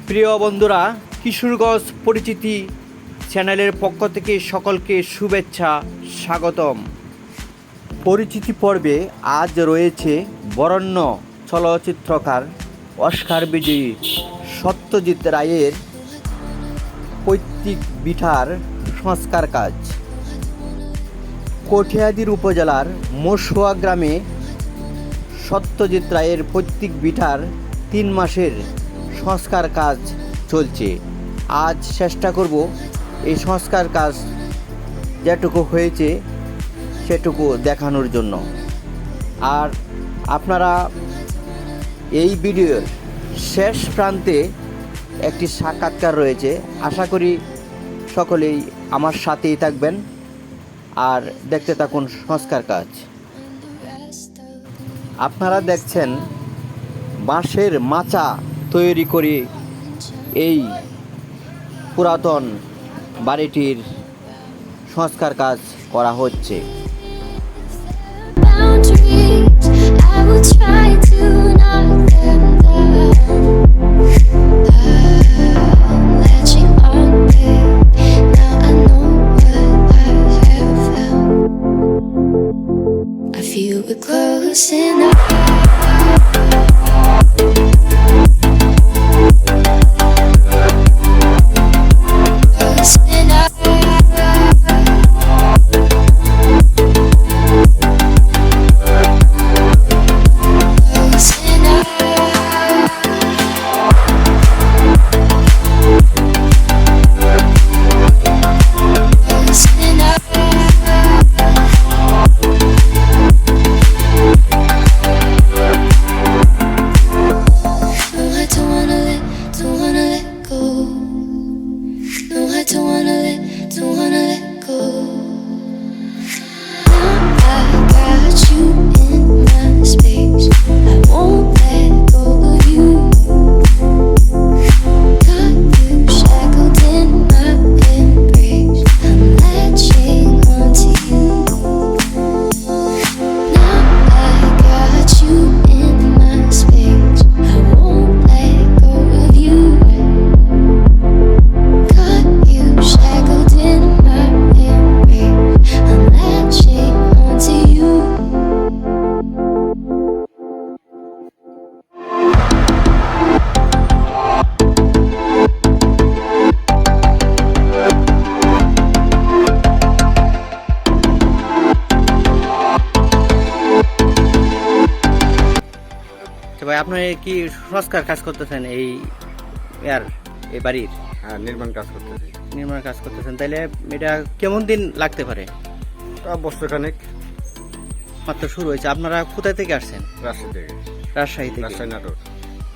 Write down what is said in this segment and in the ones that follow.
প্রিয় বন্ধুরা, কিশোরগঞ্জ পরিচিতি চ্যানেলের পক্ষ থেকে সকলকে শুভেচ্ছা, স্বাগতম। পরিচিতি পর্বে আজ রয়েছে বরেণ্য চলচ্চিত্রকার অস্কার বিজয়ী সত্যজিৎ রায়ের পৈতৃক ভিটার সংস্কার কাজ। কঠিয়াদীর উপজেলার মসুয়া গ্রামে সত্যজিৎ রায়ের পৈতৃক ভিটার 3 মাসের সংস্কার কাজ চলছে। আজ চেষ্টা করব এই সংস্কার কাজ যেটুকু হয়েছে সেটুকু দেখানোর জন্য। আর আপনারা এই ভিডিওর শেষ প্রান্তে একটি সাক্ষাৎকার রয়েছে, আশা করি সকলেই আমার সাথেই থাকবেন আর দেখতে থাকুন সংস্কার কাজ। আপনারা দেখছেন বাঁশের মাচা তৈরি করে এই পুরাতন বাড়িটির সংস্কার কাজ করা হচ্ছে। ভাই, আপনি কি সংস্কার কাজ করতেছেন এই বাড়ির? হ্যাঁ, নির্মাণ কাজ করতেছেন। তাহলে এটা কেমন দিন লাগতে পারে? বছরখানেক মাত্র শুরু হয়েছে। আপনারা কোথায় থেকে আসছেন? রাজশাহী থেকে।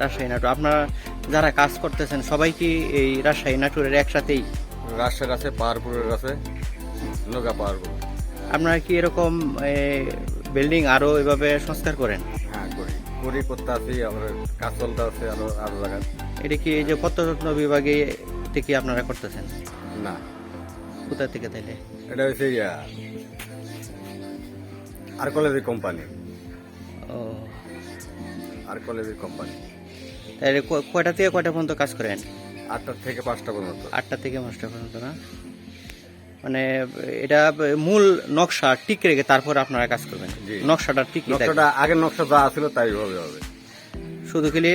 রাজশাহী নাটোর। আপনারা যারা কাজ করতেছেন সবাই কি এই রাজশাহী নাটোরের একসাথেই? রাজশাহীর আছে, পাহাড়পুরের আছে, নগা পাহাড়পুর। আপনারা কি এরকম বিল্ডিং আরো এভাবে সংস্কার করেন? হ্যাঁ, করতে আছি, আমরা কাজ চলতে আছে আরো জায়গায়। এটা কি এই যে প্রত্নতত্ত্ব বিভাগে থেকে আপনারা করতেছেন? না। কোথা থেকে তাইলে? এটা হচ্ছে আর কলেজের কোম্পানি। ও, আর কলেজের কোম্পানি। তাহলে কয়টা থেকে কয়টা পর্যন্ত কাজ করেন? 8টা থেকে 5টা পর্যন্ত। 8টা থেকে 5টা পর্যন্ত না? মানে এটা মূল নকশা ঠিক রেখে তারপর আপনারা কাজ করবেন? নকশাটা ঠিক? নকশাটা আগের নকশা যা ছিল তাই হবে। শুধু খেলে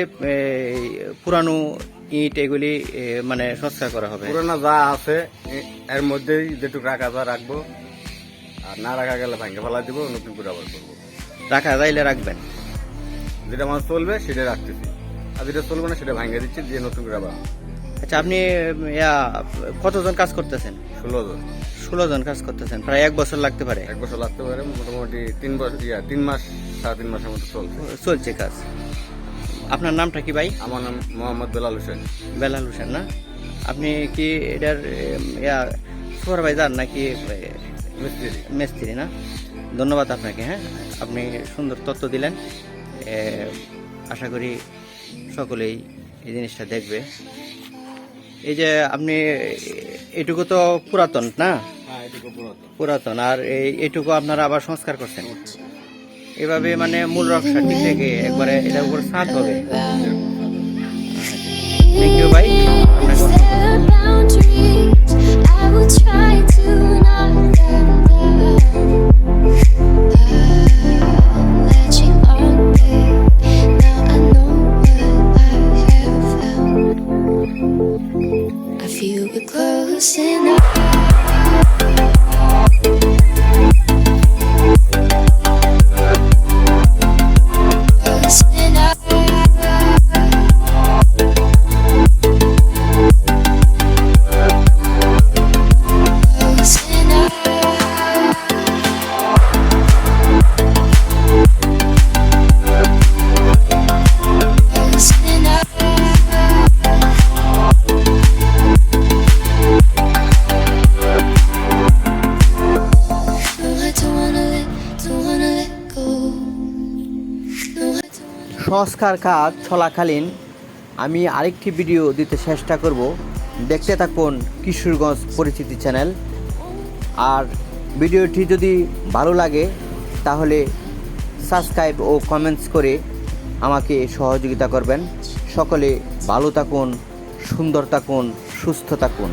পুরানো ইট এগুলি মানে সংস্কার করা হবে? পুরানো যা আছে এর মধ্যেই যেটুকু রাখা যা রাখবো, আর না রাখা গেলে ভাঙ্গে ফেলা দিব, নতুন করে আবার করবো। রাখা যাইলে রাখবেন? যেটা আমার চলবে সেটা রাখতেছি, আর যেটা চলবে না সেটা ভাঙ্গে দিচ্ছি, দিয়ে নতুন করে আবার। আচ্ছা, আপনি কতজন কাজ করতেছেন? 16 জন কাজ করতেছেন। প্রায় 1 বছর লাগতে পারে? 1 বছর লাগতে পারে। মোটামুটি 3 মাস 3.5 মাসের মতো চলছে কাজ। আপনার নামটা কি ভাই? আমার নাম মোহাম্মদ বেলাল হোসেন। বেলাল হোসেন না? আপনি কি এটার সুপারভাইজার নাকি মিস্ত্রি না? ধন্যবাদ আপনাকে। হ্যাঁ, আপনি সুন্দর তথ্য দিলেন। আশা করি সকলেই এই জিনিসটা দেখবে। এই যে আপনি এটুকু তো পুরাতন না? হ্যাঁ, এটুকু পুরাতন। আর এইটুকু আপনারা আবার সংস্কার করছেন এভাবে, মানে মূল রক্ষা ঠিক থেকে একবারে এটার উপর ছাদ হবে। থ্যাংক ইউ ভাই। সংস্কার কাজ চলাকালীন আমি আরেকটি ভিডিও দিতে চেষ্টা করব। দেখতে থাকুন কিশোরগঞ্জ পরিচিতি চ্যানেল। আর ভিডিওটি যদি ভালো লাগে তাহলে সাবস্ক্রাইব ও কমেন্টস করে আমাকে সহযোগিতা করবেন। সকলে ভালো থাকুন, সুন্দর থাকুন, সুস্থ থাকুন।